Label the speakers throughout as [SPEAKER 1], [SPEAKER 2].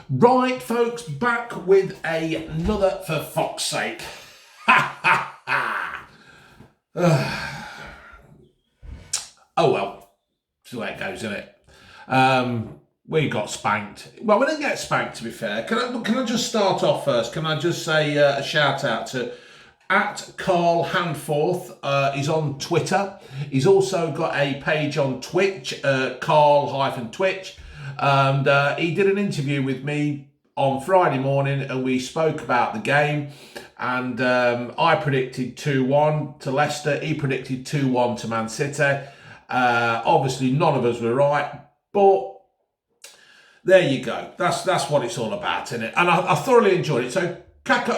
[SPEAKER 1] Right, folks, back with another for fuck's sake. Ha ha ha. Oh well, that's the way it goes, isn't it? We got spanked. Well, we didn't get spanked, to be fair. Can I just start off first? Can I just say a shout out to Carl Handforth? He's on Twitter. He's also got a page on Twitch, Carl-Twitch. And he did an interview with me on Friday morning and we spoke about the game. And I predicted 2-1 to Leicester. He predicted 2-1 to Man City. Obviously, none of us were right, but there you go. That's what it's all about, isn't it? And I thoroughly enjoyed it. So crack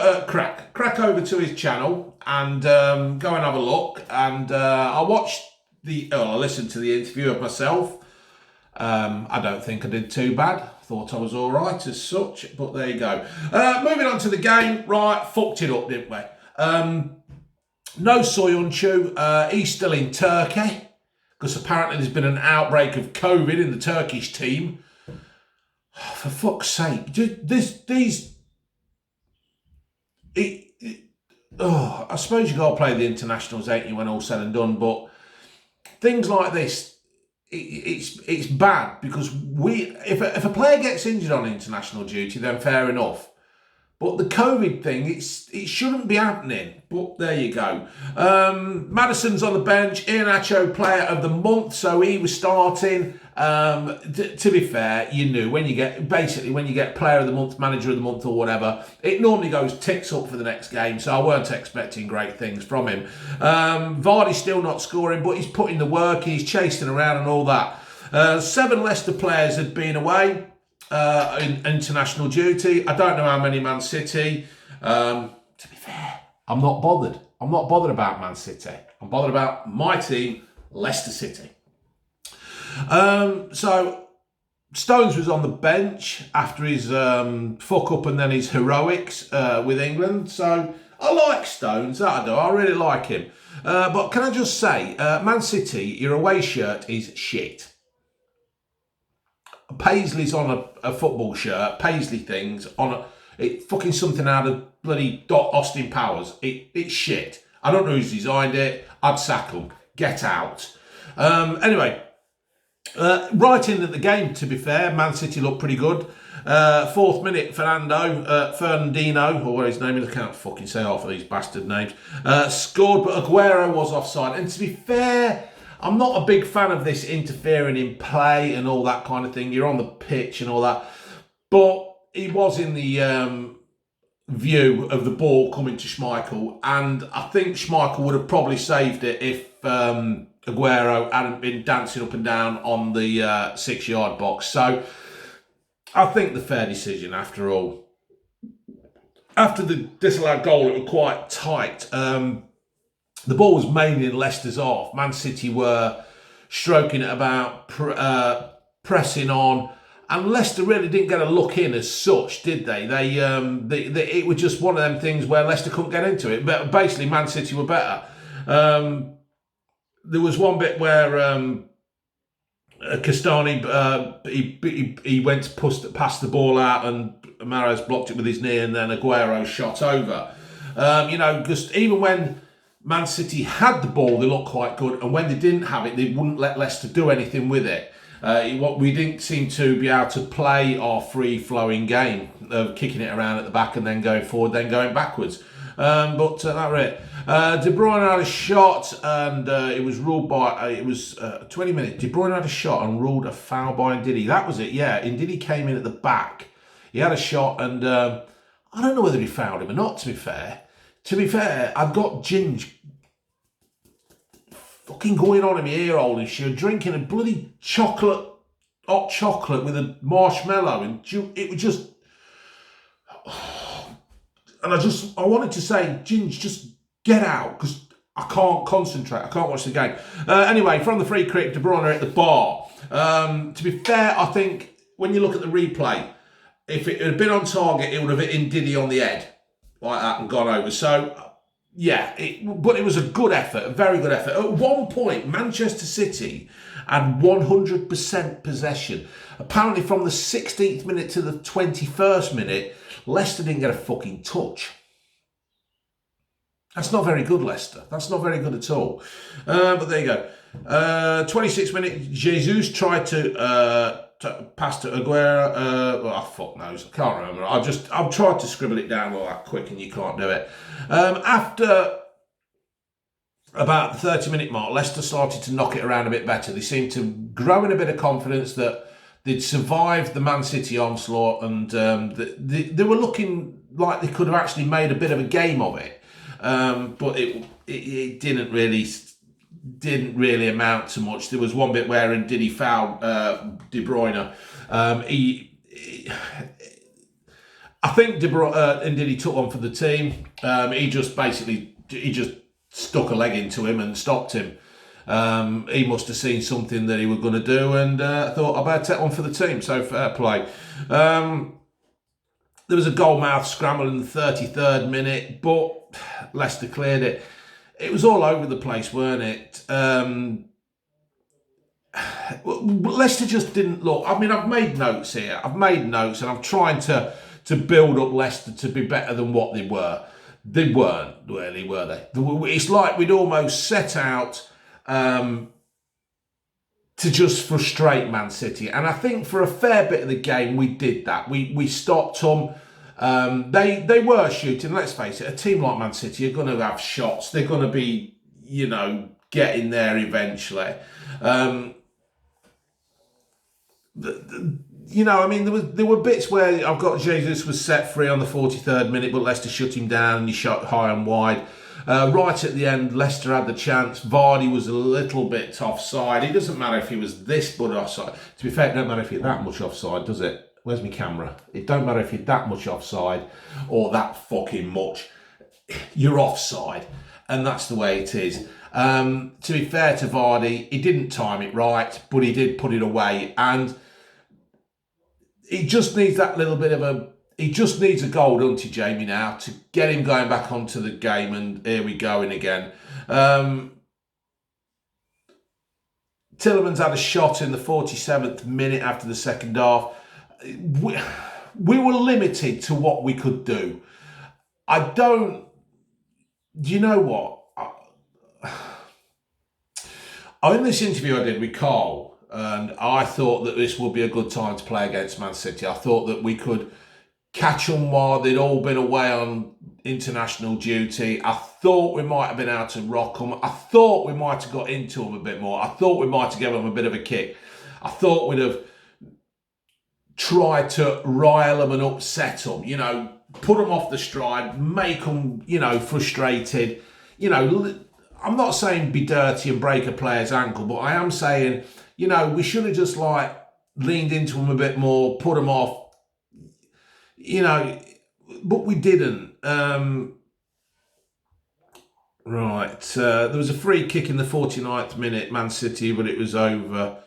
[SPEAKER 1] over to his channel and go and have a look. And I listened to the interview of myself. I don't think I did too bad. Thought I was all right as such, but there you go. Moving on to the game. Right, fucked it up, didn't we? No Soyuncu. He's still in Turkey because apparently there's been an outbreak of COVID in the Turkish team. For fuck's sake, I suppose you got to play the internationals, ain't you, when all's said and done, but things like this, it's bad because if a player gets injured on international duty, then fair enough. But the COVID thing, it shouldn't be happening. But there you go. Maddison's on the bench. Iheanacho player of the month, so he was starting. To be fair, you knew when you get player of the month, manager of the month, or whatever, it normally goes ticks up for the next game. So I weren't expecting great things from him. Vardy's still not scoring, but he's putting the work. He's chasing around and all that. 7 Leicester players had been away in international duty. I don't know how many Man City. To be fair, I'm not bothered. I'm not bothered about Man City. I'm bothered about my team, Leicester City. So Stones was on the bench after his fuck up and then his heroics with England. So I like Stones, that I do. I really like him. But can I just say, Man City, your away shirt is shit. Paisley's on a football shirt. Paisley things on fucking something out of bloody Austin Powers. It's shit. I don't know who's designed it. I'd sack them. Get out. Anyway, right in at the game. To be fair, Man City looked pretty good. 4th minute, Fernandino, or what his name is, I can't fucking say half of these bastard names. Scored, but Aguero was offside. And to be fair, I'm not a big fan of this interfering in play and all that kind of thing. You're on the pitch and all that. But he was in the view of the ball coming to Schmeichel. And I think Schmeichel would have probably saved it if Aguero hadn't been dancing up and down on the 6-yard box. So I think the fair decision after all. After the disallowed goal, it was quite tight. The ball was mainly in Leicester's half. Man City were stroking it about, pressing on, and Leicester really didn't get a look in as such, did they? It was just one of them things where Leicester couldn't get into it. But basically, Man City were better. There was one bit where Castani he went to pass the ball out, and Mahrez blocked it with his knee, and then Aguero shot over. Because even when Man City had the ball, they looked quite good, and when they didn't have it, they wouldn't let Leicester do anything with it. We didn't seem to be able to play our free-flowing game of kicking it around at the back and then going forward, then going backwards. But that was it. De Bruyne had a shot, and it was ruled by. It was 20 minutes. De Bruyne had a shot and ruled a foul by Ndidi. That was it. Yeah, Ndidi came in at the back. He had a shot, and I don't know whether he fouled him or not. To be fair, I've got Ginge fucking going on in my ear hole and shit, drinking a bloody hot chocolate with a marshmallow, and it was just. And I wanted to say, Ginge, just get out, because I can't concentrate. I can't watch the game. Anyway, from the free kick, De Bruyne at the bar. To be fair, I think when you look at the replay, if it had been on target, it would have hit Ndidi on the head like that and gone over. So yeah, but it was a good effort, a very good effort. At one point, Manchester City had 100% possession. Apparently, from the 16th minute to the 21st minute, Leicester didn't get a fucking touch. That's not very good, Leicester. That's not very good at all. But there you go. 26th minute, Jesus tried to pass to Aguero. Fuck knows. I can't remember. I've tried to scribble it down all that quick and you can't do it. After about the 30-minute mark, Leicester started to knock it around a bit better. They seemed to grow in a bit of confidence that they'd survived the Man City onslaught, and they were looking like they could have actually made a bit of a game of it. But it didn't really amount to much. There was one bit where Ndidi fouled De Bruyne. I think Ndidi took one for the team. He just stuck a leg into him and stopped him. He must have seen something that he was going to do and thought, I better take one for the team. So fair play. There was a goal-mouth scramble in the 33rd minute, but Leicester cleared it. It was all over the place, weren't it? Leicester just didn't look. I mean, I've made notes here. And I'm trying to build up Leicester to be better than what they were. They weren't really, were they? It's like we'd almost set out to just frustrate Man City. And I think for a fair bit of the game, we did that. We stopped them. They were shooting. Let's face it, a team like Man City are going to have shots. They're going to be, getting there eventually. There were bits where I've got Jesus was set free on the 43rd minute, but Leicester shut him down and he shot high and wide. Right at the end, Leicester had the chance. Vardy was a little bit offside. It doesn't matter if he was this much offside. To be fair, it don't matter if you're that much offside, does it? Where's my camera? It don't matter if you're that much offside or that fucking much. You're offside. And that's the way it is. To be fair to Vardy, he didn't time it right, but he did put it away. And he just needs that little bit of he just needs a goal, doesn't he, Jamie, now, to get him going back onto the game, and here we going again. Tielemans had a shot in the 47th minute after the second half. We were limited to what we could do. Do you know what? In this interview I did with Carl, and I thought that this would be a good time to play against Man City. I thought that we could catch them while they'd all been away on international duty. I thought we might have been able to rock them. I thought we might have got into them a bit more. I thought we might have given them a bit of a kick. I thought we'd have tried to rile them and upset them, put them off the stride, make them, frustrated. I'm not saying be dirty and break a player's ankle, but I am saying, we should have just leaned into them a bit more, put them off, but we didn't. Right. There was a free kick in the 49th minute, Man City, but it was over.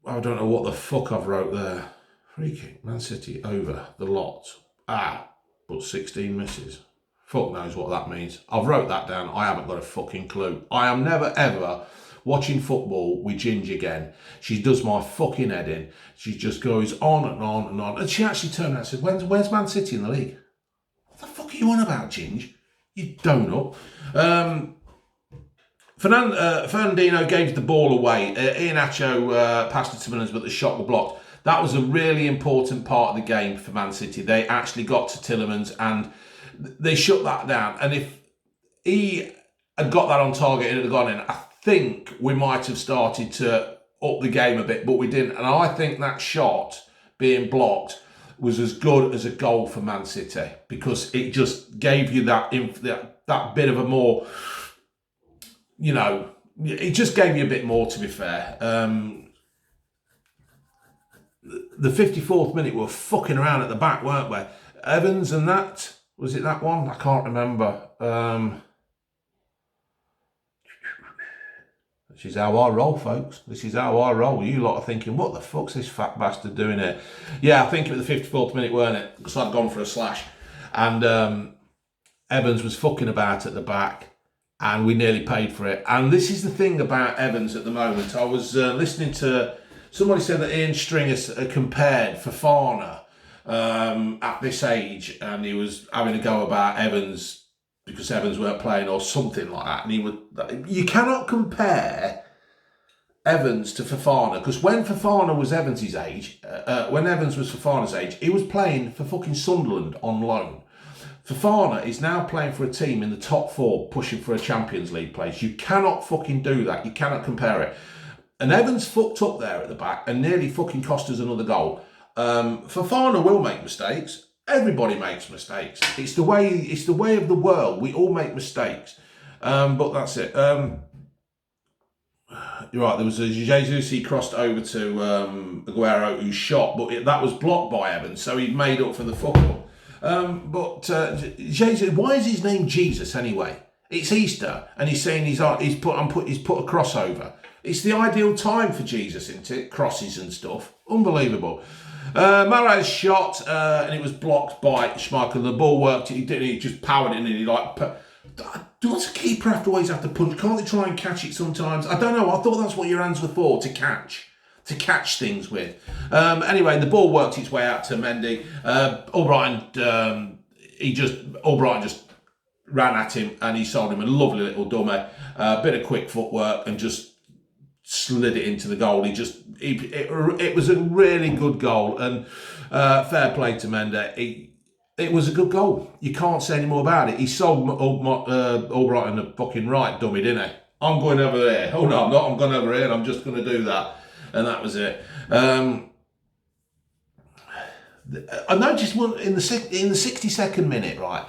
[SPEAKER 1] I don't know what the fuck I've wrote there. Free kick, Man City, over, the lot. But 16 misses. Fuck knows what that means. I've wrote that down. I haven't got a fucking clue. I am never ever watching football with Ginge again. She does my fucking head in. She just goes on and on and on. And she actually turned around and said, where's Man City in the league? What the fuck are you on about, Ginge? You donut. Fernandinho gave the ball away. Iheanacho passed it to Tielemans, but the shot was blocked. That was a really important part of the game for Man City. They actually got to Tielemans and they shut that down. And if he had got that on target and it had gone in, I think we might have started to up the game a bit, but we didn't. And I think that shot being blocked was as good as a goal for Man City because it just gave you that bit of a more, it just gave you a bit more, to be fair. The 54th minute, we were fucking around at the back, weren't we? Evans and that, was it that one? I can't remember. This is how I roll, folks. This is how I roll. You lot are thinking, what the fuck's this fat bastard doing here? Yeah, I think it was the 54th minute, weren't it? Because I'd gone for a slash. And Evans was fucking about at the back, and we nearly paid for it. And this is the thing about Evans at the moment. I was listening to somebody said that Ian Stringer compared Fofana at this age, and he was having a go about Evans because Evans weren't playing or something like that. And you cannot compare Evans to Fofana, because when Fofana was Evans' age, when Evans was Fofana's age, he was playing for fucking Sunderland on loan. Fofana is now playing for a team in the top 4, pushing for a Champions League place. You cannot fucking do that. You cannot compare it. And Evans fucked up there at the back and nearly fucking cost us another goal. Fofana will make mistakes. Everybody makes mistakes. It's the way of the world. We all make mistakes. But that's it. You're right, there was a Jesus, he crossed over to Aguero, who shot, but that was blocked by Evans, so he'd made up for the fuck up. Jesus, why is his name Jesus anyway? It's Easter, and he's saying he's put a crossover. It's the ideal time for Jesus, isn't it? Crosses and stuff. Unbelievable. Mahrez shot, and it was blocked by Schmeichel. The ball worked, he just powered it in, and he does a keeper always have to punch? Can't they try and catch it sometimes? I don't know. I thought that's what your hands were for, to catch things with. Anyway, the ball worked its way out to Mendy. Albrighton just ran at him and he sold him a lovely little dummy. A bit of quick footwork and just slid it into the goal. It was a really good goal, and fair play to Mendy. It was a good goal. You can't say any more about it. He sold Albrighton a fucking right dummy, didn't he? I'm going over there. Oh no, I'm not. I'm going over here and I'm just going to do that. And that was it. I noticed one in the 62nd minute, right?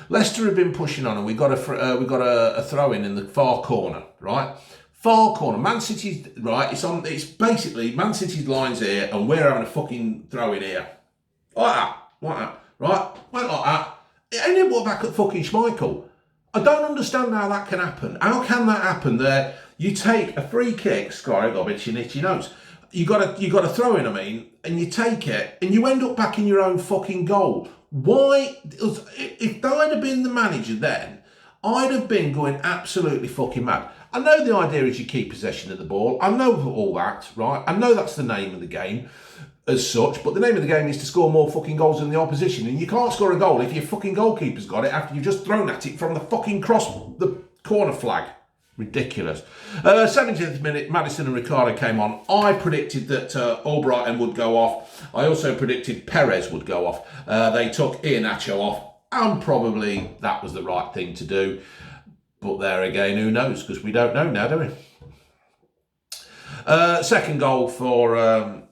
[SPEAKER 1] Leicester had been pushing on, and we got a throw in the far corner, right? Far corner. Man City's right. It's basically Man City's lines here, and we're having a fucking throw in here, like that. Right? Went like that. It ended up back at fucking Schmeichel. I don't understand how that can happen. How can that happen there? You take a free kick, Sky got itchy itchy nose. You got to throw in, and you take it, and you end up back in your own fucking goal. Why? If I'd have been the manager then, I'd have been going absolutely fucking mad. I know the idea is you keep possession of the ball. I know all that, right? I know that's the name of the game as such, but the name of the game is to score more fucking goals than the opposition, and you can't score a goal if your fucking goalkeeper's got it after you've just thrown at it from the fucking the corner flag. Ridiculous. 70th minute, Maddison and Ricardo came on. I predicted that Albrighton would go off. I also predicted Perez would go off. They took Iheanacho off, and probably that was the right thing to do. But there again, who knows? Because we don't know now, do we? Second goal for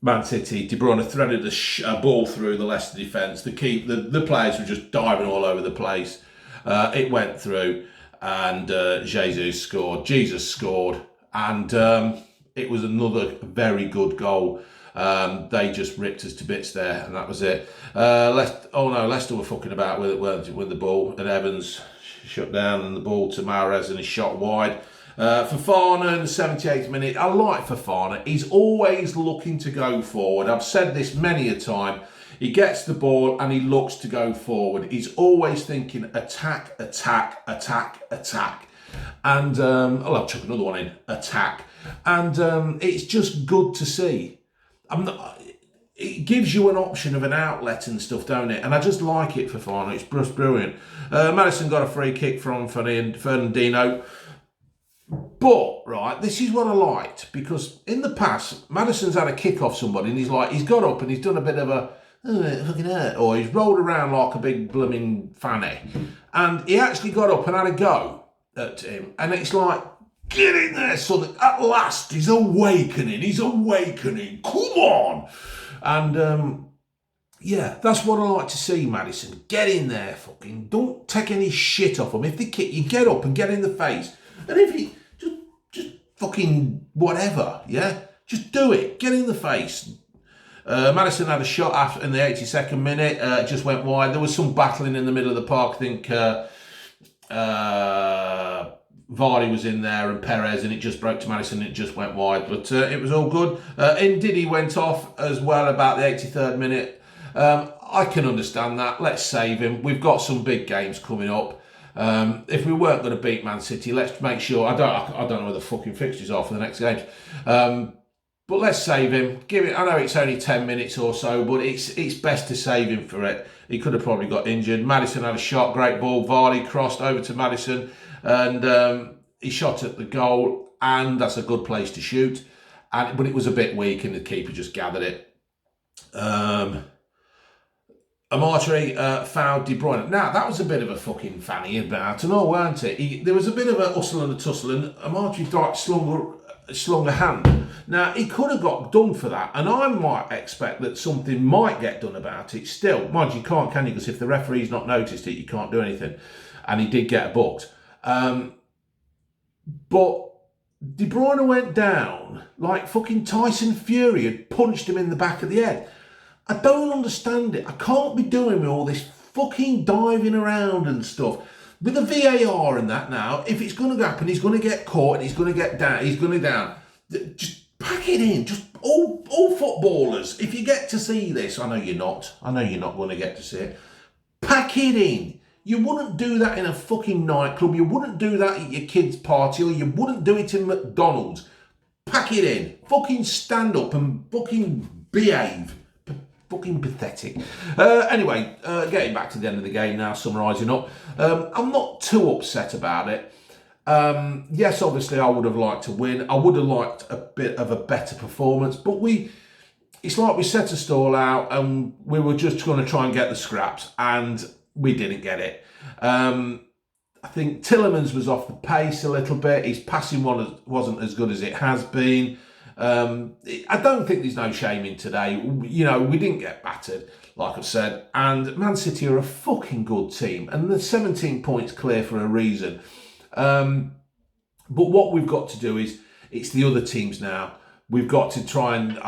[SPEAKER 1] Man City. De Bruyne threaded a ball through the Leicester defence. The players were just diving all over the place. It went through, and Jesus scored, and it was another very good goal. They just ripped us to bits there, and that was it. Leicester were fucking about with the ball, and Evans shut down, and the ball to Mahrez, and he shot wide. Fofana in the 78th minute. I like Fofana. He's always looking to go forward. I've said this many a time. He gets the ball and he looks to go forward. He's always thinking attack. And I'll chuck another one in. Attack. And it's just good to see. It gives you an option of an outlet and stuff, don't it? And I just like it for Fofana. It's just brilliant. Maddison got a free kick from Fernandinho. But, right, this is what I liked, because in the past, Maddison's had a kick off somebody and he's got up and he's done a bit of a, it fucking hurt, or he's rolled around like a big blooming fanny. And he actually got up and had a go at him. And it's like, get in there, son. At last, he's awakening. Come on. And, yeah, that's what I like to see, Maddison. Get in there, fucking. Don't take any shit off him. If they kick you, get up and get in the face. And if you just fucking whatever, yeah, just do it. Get in the face. Maddison had a shot in the 82nd minute. It just went wide. There was some battling in the middle of the park. I think Vardy was in there and Perez, and it just broke to Maddison and it just went wide. But it was all good. Ndidi went off as well about the 83rd minute. I can understand that. Let's save him. We've got some big games coming up. If we weren't going to beat Man City, let's make sure. I don't know where the fucking fixtures are for the next games. But let's save him. Give it. I know it's only 10 minutes or so, but it's best to save him for it. He could have probably got injured. Maddison had a shot, great ball. Vardy crossed over to Maddison, and he shot at the goal, and that's a good place to shoot. But it was a bit weak, and the keeper just gathered it. Amartey fouled De Bruyne. Now, that was a bit of a fucking fanny about and all, weren't it? There was a bit of a hustle and a tussle, and Amartey slung a hand. Now, he could have got done for that, and I might expect that something might get done about it still. Mind you, can't, can you? Because if the referee's not noticed it, you can't do anything. And he did get booked. But De Bruyne went down like fucking Tyson Fury had punched him in the back of the head. I don't understand it. I can't be doing with all this fucking diving around and stuff. With the VAR and that now, if it's going to happen, he's going to get caught and he's going to get down. He's going to down. Just pack it in. Just all footballers. If you get to see this, I know you're not. I know you're not going to get to see it. Pack it in. You wouldn't do that in a fucking nightclub. You wouldn't do that at your kid's party, or you wouldn't do it in McDonald's. Pack it in. Fucking stand up and fucking behave. Fucking pathetic. Anyway, getting back to the end of the game now, summarising up. I'm not too upset about it. Yes, obviously I would have liked to win. I would have liked a bit of a better performance, but it's like we set a stall out and we were just going to try and get the scraps, and we didn't get it. I think Tielemans was off the pace a little bit. His passing wasn't as good as it has been. I don't think there's no shame in today. You know, we didn't get battered, like I've said, and Man City are a fucking good team, and the 17 points clear for a reason. But what we've got to do is, it's the other teams now. We've got to try and,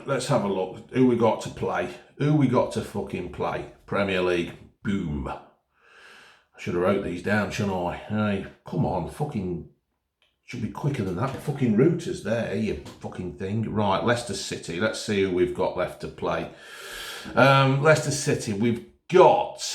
[SPEAKER 1] let's have a look. Who we got to play? Who we got to fucking play? Premier League. Boom. I should have wrote these down, shouldn't I? Hey, come on, fucking... Should be quicker than that. Fucking routers there, you fucking thing. Right, Leicester City. Let's see who we've got left to play. Leicester City. We've got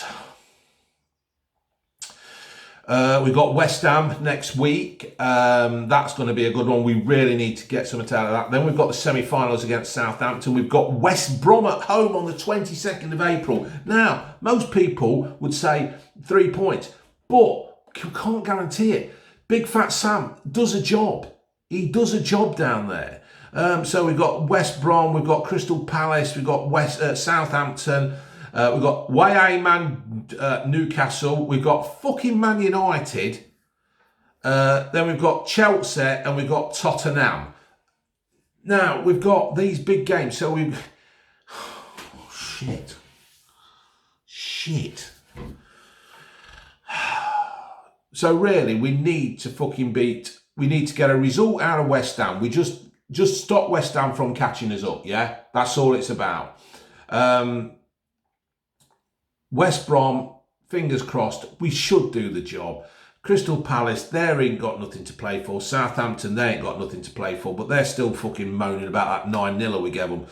[SPEAKER 1] West Ham next week. That's going to be a good one. We really need to get something out of that. Then we've got the semi-finals against Southampton. We've got West Brom at home on the 22nd of April. Now, most people would say 3 points, but you can't guarantee it. Big Fat Sam does a job. He does a job down there. So we've got West Brom, we've got Crystal Palace, we've got Southampton, we've got Newcastle, we've got fucking Man United, then we've got Chelsea, and we've got Tottenham. Now, we've got these big games, so we've... Oh, shit. So really, we need to get a result out of West Ham. We just stop West Ham from catching us up, yeah? That's all it's about. West Brom, fingers crossed, we should do the job. Crystal Palace, they ain't got nothing to play for. Southampton, they ain't got nothing to play for, but they're still fucking moaning about that 9-0 we gave them.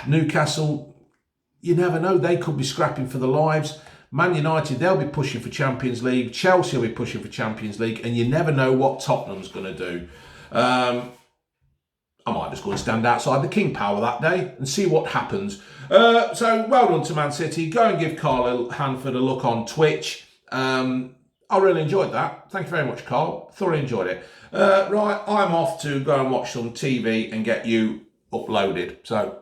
[SPEAKER 1] Newcastle, you never know, they could be scrapping for their lives. Man United, they'll be pushing for Champions League. Chelsea will be pushing for Champions League. And you never know what Tottenham's going to do. I might just go and stand outside the King Power that day and see what happens. So, well done to Man City. Go and give Carl Hanford a look on Twitch. I really enjoyed that. Thank you very much, Carl. Thoroughly enjoyed it. Right, I'm off to go and watch some TV and get you uploaded. So,